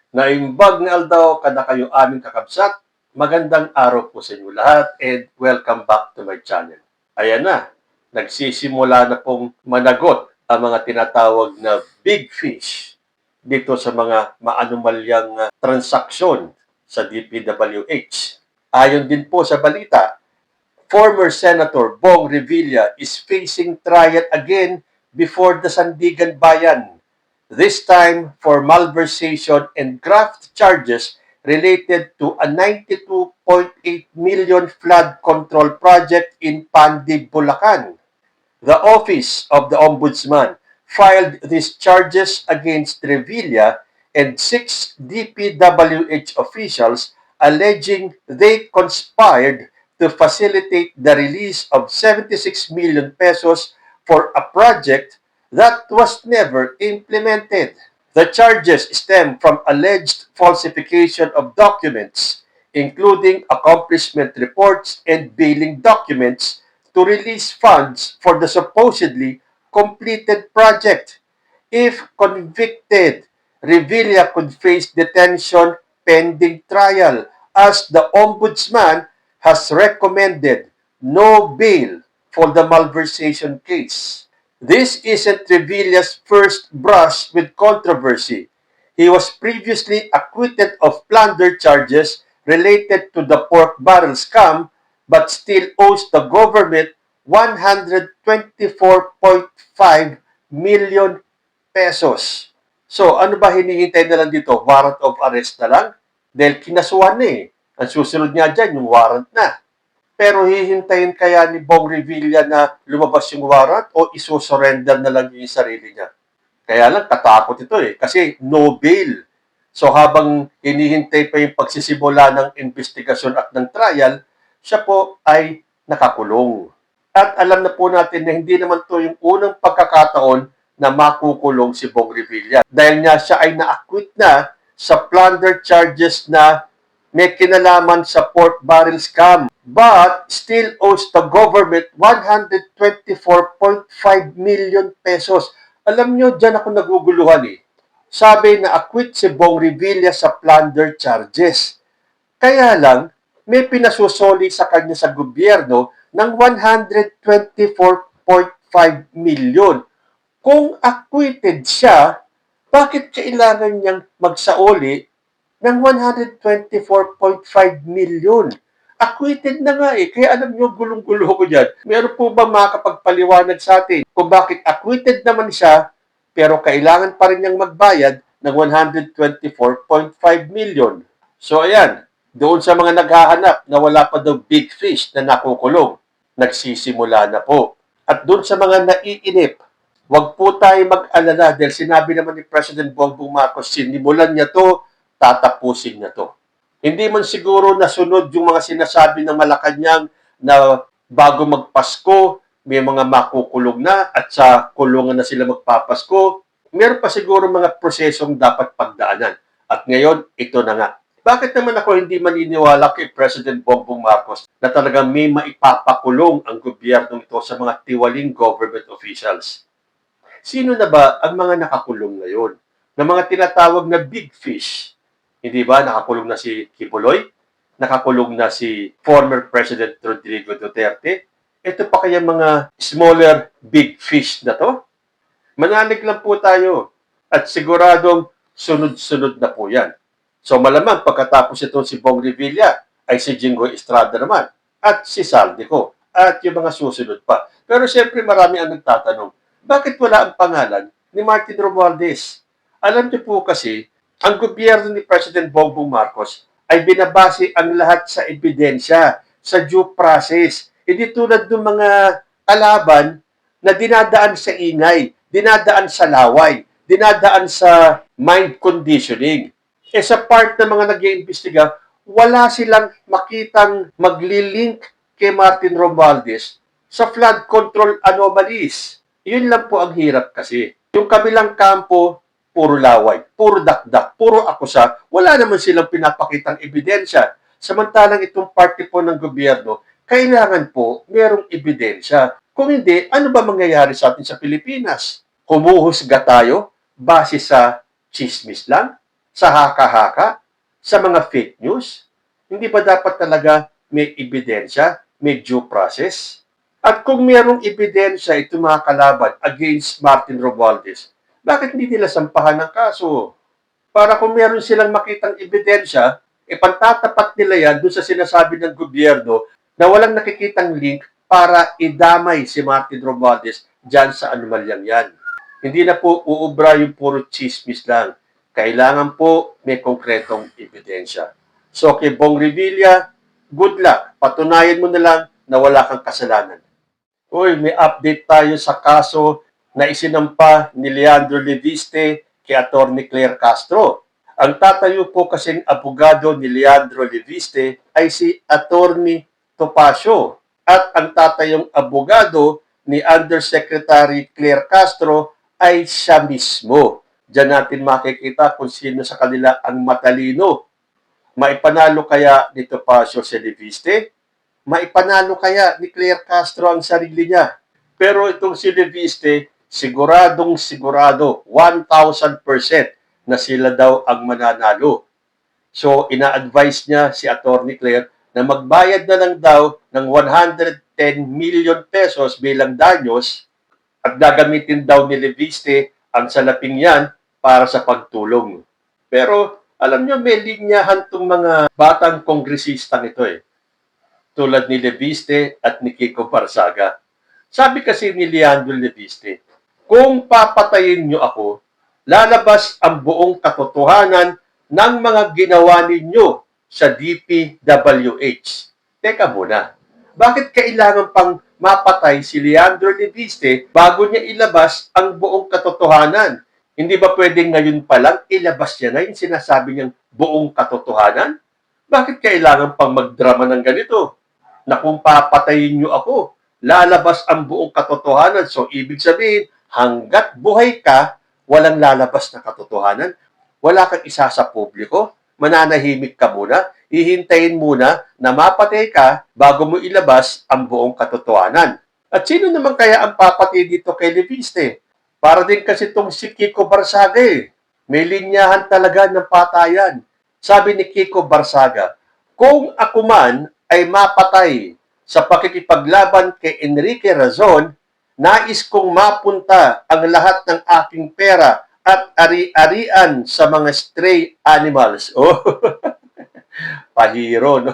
Naimbag nga aldaw kada kayo aming kakabsat. Magandang araw po sa inyo lahat and welcome back to my channel. Ayan na, nagsisimula na pong managot ang mga tinatawag na big fish dito sa mga maanumalyang transaksyon sa DPWH. Ayon din po sa balita, former Senator Bong Revilla is facing trial again before the Sandigan Bayan, this time for malversation and graft charges related to a 92.8 million flood control project in Pandig, Bulacan. The Office of the Ombudsman filed these charges against Revilla and 6 DPWH officials alleging they conspired to facilitate the release of 76 million pesos for a project that was never implemented. The charges stem from alleged falsification of documents, including accomplishment reports and billing documents, to release funds for the supposedly completed project. If convicted, Revilla could face detention pending trial, as the Ombudsman has recommended no bail for the malversation case. This isn't Revilla's first brush with controversy. He was previously acquitted of plunder charges related to the pork barrel scam but still owes the government 124.5 million pesos. So, ano ba hinihintay na lang dito? Warrant of arrest na lang? Dahil kinasuhan na eh. Ang susunod nga dyan, yung warrant na. Pero hihintayin kaya ni Bong Revilla na lumabas yung warrant o isusurrender na lang yung sarili niya? Kaya lang, katakot ito eh. Kasi no bail. So habang hinihintay pa yung pagsisimula ng investigasyon at ng trial, siya po ay nakakulong. At alam na po natin na hindi naman to yung unang pagkakataon na makukulong si Bong Revilla. Dahil nga siya ay na-acquit na sa plunder charges na may kinalaman sa pork barrel scam, but still owes the government 124.5 million pesos. Alam nyo, dyan ako naguguluhan eh. Sabi na acquit si Bong Revilla sa plunder charges. Kaya lang, may pinasusoli sa kanya sa gobyerno ng 124.5 million. Kung acquitted siya, bakit kailangan niyang magsaoli ng 124.5 million? Acquitted na nga eh. Kaya alam nyo, gulong-gulo ko dyan. Meron po ba makakapagpaliwanag sa atin kung bakit acquitted naman siya pero kailangan pa rin niyang magbayad ng 124.5 million? So ayan, doon sa mga naghahanap na wala pa daw big fish na nakukulong, nagsisimula na po. At doon sa mga naiinip, wag po tayo mag-alala dahil sinabi naman ni President Bongbong Marcos, sinimulan niya to, tatapusin niya to. Hindi man siguro nasunod yung mga sinasabi ng Malacanang na bago magpasko, may mga makukulong na at sa kulungan na sila magpapasko. Meron pa siguro mga prosesong dapat pagdaanan. At ngayon, ito na nga. Bakit naman ako hindi maniniwala kay President Bongbong Marcos na talagang may maipapakulong ang gobyerno ito sa mga tiwaling government officials? Sino na ba ang mga nakakulong ngayon? Na mga tinatawag na big fish. Hindi ba nakakulong na si Kibuloy? Nakakulong na si former President Rodrigo Duterte? Ito pa kaya mga smaller big fish na to? Manalig lang po tayo. At siguradong sunod-sunod na po yan. So malamang pagkatapos itong si Bong Revilla ay si Jinggoy Estrada naman at si Saldico at yung mga susunod pa. Pero siyempre marami ang nagtatanong, bakit wala ang pangalan ni Martin Romualdez? Alam niyo po kasi, ang gobyerno ni President Bongbong Marcos ay binabase ang lahat sa ebidensya, sa due process. Hindi tulad ng mga kalaban na dinadaan sa ingay, dinadaan sa laway, dinadaan sa mind conditioning. Eh sa part ng mga nag-iimbestiga, wala silang makitang maglilink kay Martin Romualdez sa flood control anomalies. Yun lang po ang hirap kasi. Yung kabilang kampo, puro laway, puro dakdak, puro akusa, wala naman silang pinapakitang ebidensya. Samantalang itong party po ng gobyerno, kailangan po merong ebidensya. Kung hindi, ano ba mangyayari sa atin sa Pilipinas? Humuhusga tayo base sa chismis lang? Sa haka-haka? Sa mga fake news? Hindi ba dapat talaga may ebidensya, may due process? At kung mayroong ebidensya itong mga kalaban against Martin Romualdez, bakit hindi nila sampahan ng kaso? Para kung meron silang makitang ebidensya, ipantatapat nila yan doon sa sinasabi ng gobyerno na walang nakikitang link para idamay si Martin Romualdez dyan sa anomalyang yan. Hindi na po uubra yung puro chismis lang. Kailangan po may konkretong ebidensya. So kay Bong Revilla, good luck. Patunayan mo na lang na wala kang kasalanan. Uy, may update tayo sa kaso na isinampa ni Leandro Leviste kay Atty. Claire Castro. Ang tatayo po kasing abogado ni Leandro Leviste ay si Atty. Topacio at ang tatayong abogado ni Undersecretary Claire Castro ay siya mismo. Diyan natin makikita kung sino sa kanila ang matalino. Maipanalo kaya ni Topacio si Leviste? Maipanalo kaya ni Claire Castro ang sarili niya? Pero itong si Leviste, siguradong sigurado, 1,000% na sila daw ang mananalo. So, ina-advise niya si Atty. Claire na magbayad na lang daw ng 110 million pesos bilang danyos at gagamitin daw ni Leviste ang salaping yan para sa pagtulong. Pero, alam niyo, may linyahan itong mga batang kongresistang ito tulad ni Leviste at ni Kiko Barsaga. Sabi kasi ni Leandro Leviste, kung papatayin niyo ako, lalabas ang buong katotohanan ng mga ginawa ninyo sa DPWH. Teka muna, bakit kailangan pang mapatay si Leandro Leviste bago niya ilabas ang buong katotohanan? Hindi ba pwedeng ngayon pa lang ilabas niya na yung sinasabi niyang buong katotohanan? Bakit kailangan pang magdrama ng ganito? Na kung papatayin niyo ako, lalabas ang buong katotohanan. So, ibig sabihin, hanggat buhay ka, walang lalabas na katotohanan. Wala kang isa sa publiko. Mananahimik ka muna. Hihintayin muna na mapatay ka bago mo ilabas ang buong katotohanan. At sino naman kaya ang papatay dito kay Leviste? Para din kasi itong si Kiko Barsaga May linyahan talaga ng patayan. Sabi ni Kiko Barsaga, kung ako man ay mapatay sa pakikipaglaban kay Enrique Razon, nais kong mapunta ang lahat ng aking pera at ari-arian sa mga stray animals. Oh, pahiro, no?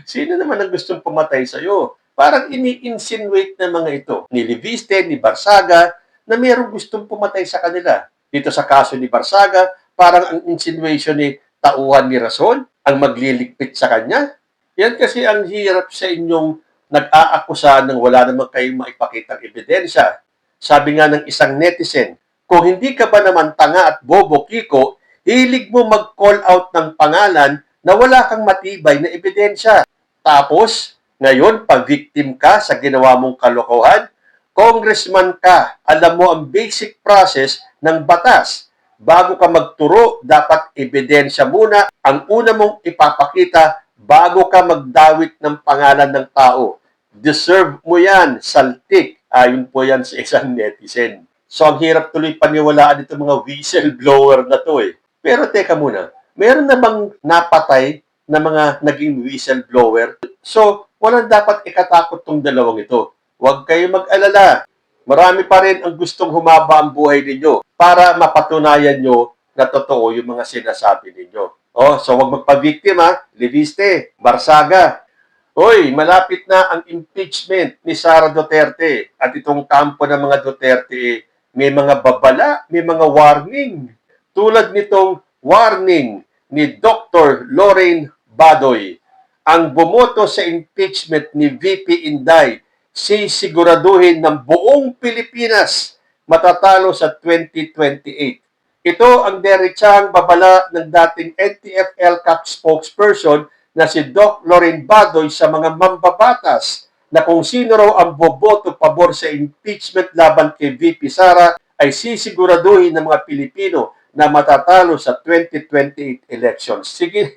Sino naman ang gustong pumatay sa'yo? Parang ini-insinuate ng mga ito, ni Leviste, ni Barsaga, na mayroong gustong pumatay sa kanila. Dito sa kaso ni Barsaga, parang ang insinuation ni tauhan ni Razon ang magliligpit sa kanya. Yan kasi ang hirap sa inyong nag-aakusa ng wala namang kayong maipakitang ebidensya. Sabi nga ng isang netizen, kung hindi ka ba naman tanga at bobo, Kiko, hilig mo mag-call out ng pangalan na wala kang matibay na ebidensya. Tapos, ngayon, pag-victim ka sa ginawa mong kalokohan, congressman ka, alam mo ang basic process ng batas. Bago ka magturo, dapat ebidensya muna ang una mong ipapakita bago ka magdawit ng pangalan ng tao. Deserve mo yan, saltik. Ayon po yan sa isang netizen. So, ang hirap tuloy paniwalaan itong mga whistleblower na to Pero teka muna, meron na bang napatay na mga naging whistleblower? So, walang dapat ikatakot tong dalawang ito. Huwag kayo mag-alala. Marami pa rin ang gustong humaba ang buhay ninyo para mapatunayan nyo na totoo yung mga sinasabi ninyo. So huwag magpa-victim Leviste, Barsaga. Hoy, malapit na ang impeachment ni Sara Duterte at itong kampo ng mga Duterte may mga babala, may mga warning. Tulad nitong warning ni Dr. Lorraine Badoy. Ang bumoto sa impeachment ni VP Inday, sisiguraduhin ng buong Pilipinas matatalo sa 2028. Ito ang diretsahang babala ng dating NTF-ELCAC spokesperson na si Doc Lorraine Badoy sa mga mambabatas na kung sino raw ang boboto pabor sa impeachment laban kay VP Sara ay sisiguraduhin ng mga Pilipino na matatalo sa 2028 elections. Sige,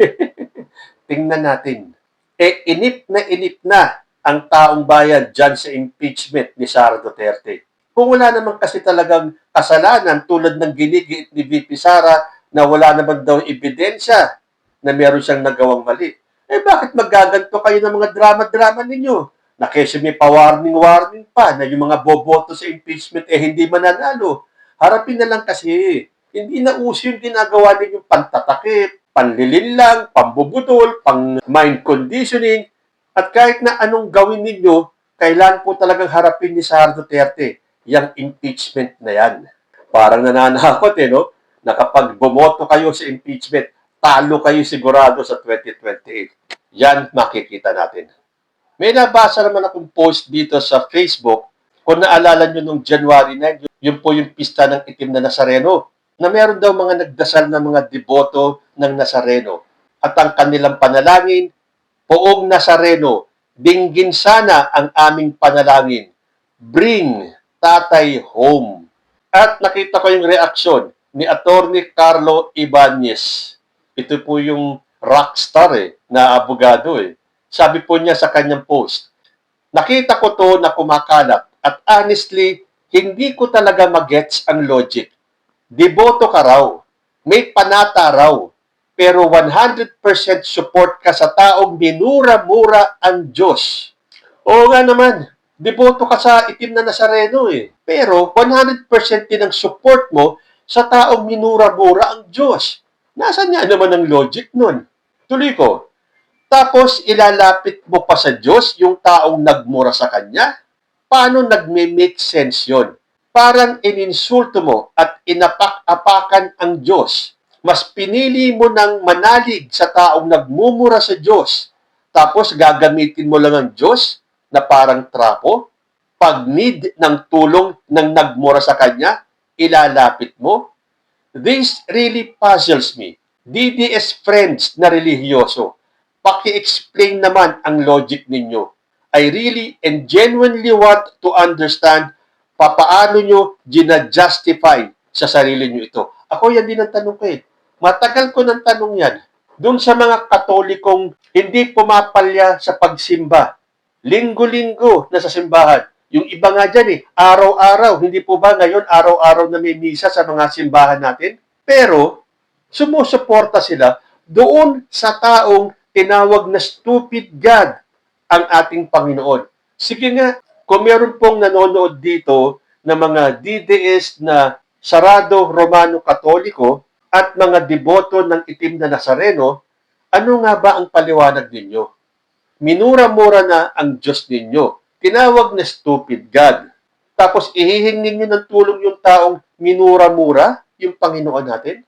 tingnan natin. Inip na ang taong bayan dyan sa impeachment ni Sara Duterte. Kung wala naman kasi talagang kasalanan tulad ng ginigit ni VP Sara, na wala naman daw ebidensya na meron siyang nagawang mali. Eh bakit magaganto kayo ng mga drama-drama ninyo? Na kesyo may pa-warning-warning pa na yung mga boboto sa impeachment hindi mananalo. Harapin na lang kasi. Hindi na uso yung ginagawa ninyong pantatakip, panlilinlang, pambubudol, pang mind conditioning, at kahit na anong gawin ninyo, kailan po talagang harapin ni Sara Duterte yung impeachment na yan. Parang nananakot no? Na kapag bumoto kayo sa impeachment, talo kayo sigurado sa 2028. Yan makikita natin. May nabasa naman akong post dito sa Facebook. Kung naalala nyo nung January 9, yun po yung pista ng itim na Nazareno, na meron daw mga nagdasal na mga deboto ng Nazareno. At ang kanilang panalangin, Poong Nazareno, dinggin sana ang aming panalangin. Bring tatay home. At nakita ko yung reaksyon ni Attorney Carlo Ibanez. Ito po yung rockstar na abogado Sabi po niya sa kanyang post, nakita ko to na kumakalat at honestly, hindi ko talaga magets ang logic. Deboto ka raw, may panata raw, pero 100% support ka sa taong minura-mura ang Diyos. Oo nga naman, deboto ka sa itim na Nazareno pero 100% din ang support mo sa taong minura-mura ang Diyos. Nasaan nga naman ang logic nun? Tuloy ko, tapos ilalapit mo pa sa Diyos yung taong nagmura sa Kanya? Paano nagme-make sense yun? Parang ininsulto mo at inapak-apakan ang Diyos. Mas pinili mo ng manalig sa taong nagmumura sa Diyos. Tapos gagamitin mo lang ang Diyos na parang trapo? Pag need ng tulong ng nagmura sa Kanya, ilalapit mo? This really puzzles me. DDS friends na relihiyoso, paki-explain naman ang logic ninyo. I really and genuinely want to understand papaano nyo gina-justify sa sarili nyo ito. Ako yan din ang tanong ko Matagal ko ng tanong yan. Doon sa mga Katolikong hindi pumapalya sa pagsimba. Linggo-linggo na sa simbahan. Yung iba nga dyan araw-araw. Hindi po ba ngayon araw-araw na may misa sa mga simbahan natin? Pero, sumusuporta sila doon sa taong tinawag na stupid God ang ating Panginoon. Sige nga, kung meron pong nanonood dito na mga DDS na sarado Romano Katoliko at mga deboto ng itim na Nazareno, ano nga ba ang paliwanag ninyo? Minura-mura na ang Diyos ninyo. Tinawag na stupid God. Tapos ihihingin nyo ng tulong yung taong minura-mura, yung Panginoon natin?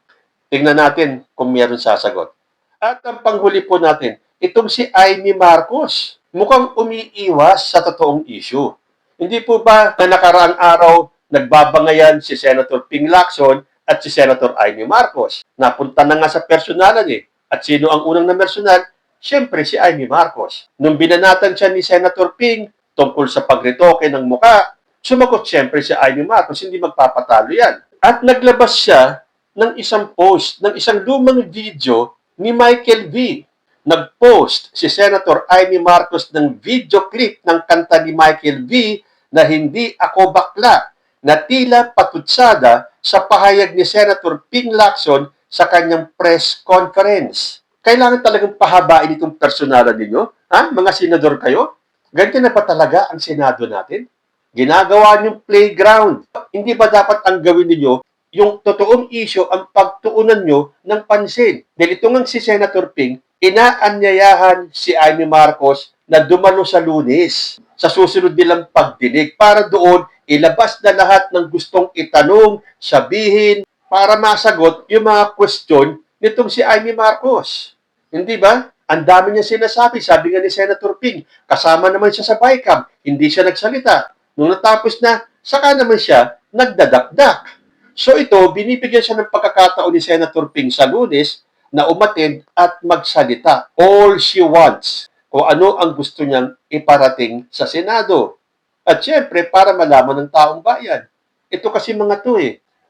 Tingnan natin kung meron sasagot. At ang panghuli po natin, itong si Amy Marcos, mukhang umiiwas sa totoong issue. Hindi po ba na nakaraang araw nagbabangayan si Senator Ping Lacson at si Senator Amy Marcos? Napunta na nga sa personalan At sino ang unang na personal? Siyempre si Amy Marcos. Nung binanatan siya ni Senator Ping tungkol sa pagretoke ng muka, sumagot siyempre si Amy Marcos, hindi magpapatalo yan. At naglabas siya ng isang post, ng isang lumang video ni Michael V. Nag-post si Senator Amy Marcos ng video clip ng kanta ni Michael V na Hindi Ako Bakla, na tila patutsada sa pahayag ni Senator Ping Lacson sa kanyang press conference. Kailangan talagang pahabain itong personalan ninyo? Mga senador kayo? Ganyan na ba talaga ang Senado natin? Ginagawa niyong playground. Hindi ba dapat ang gawin ninyo yung totoong issue ang pagtuunan nyo ng pansin? Dahil ito nga si Senator Ping, inaanyayahan si Amy Marcos na dumalo sa Lunes sa susunod nilang pagdinig para doon ilabas na lahat ng gustong itanong, sabihin, para masagot yung mga question nitong si Amy Marcos. Hindi ba? Ang dami niya sinasabi. Sabi nga ni Senator Ping, kasama naman siya sa BICAM, hindi siya nagsalita. Nung natapos na, saka naman siya nagdadakdak. So ito, binibigyan siya ng pagkakataon ni Senator Ping sa Lunes na umatid at magsalita. All she wants. O ano ang gusto niyang iparating sa Senado. At syempre, para malaman ng taong bayan. Ito kasi mga to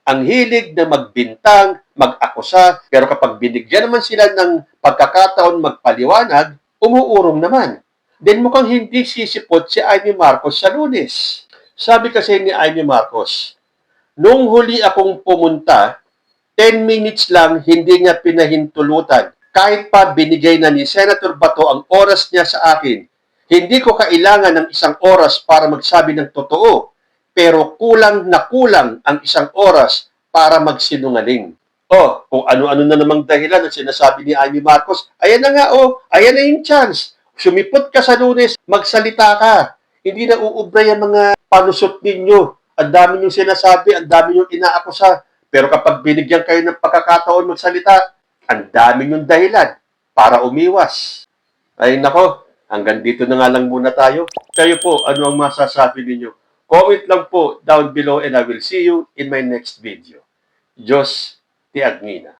ang hilig na magbintang, mag-akusa, pero kapag binigyan naman sila ng pagkakataon magpaliwanag, umuurong naman. Then mukhang hindi sisipot si Amy Marcos sa Lunes. Sabi kasi ni Amy Marcos, nung huli akong pumunta, 10 minutes lang, hindi niya pinahintulutan. Kahit pa binigay na ni Senator Bato ang oras niya sa akin, hindi ko kailangan ng isang oras para magsabi ng totoo, pero kulang na kulang ang isang oras para magsinungaling. Kung ano-ano na namang dahilan ang sinasabi ni Amy Marcos, ayan na nga, ayan na yung chance. Sumipot ka sa Lunes, magsalita ka. Hindi na uubra yung mga panusot ninyo. Ang dami niyong sinasabi, ang dami niyong inaakusa. Pero kapag binigyan kayo ng pagkakataon magsalita, ang dami niyong dahilan para umiwas. Ay nako, hanggang dito na nga lang muna tayo. Kayo po, ano ang masasabi ninyo? Comment lang po down below and I will see you in my next video. Diyos ti Agmina.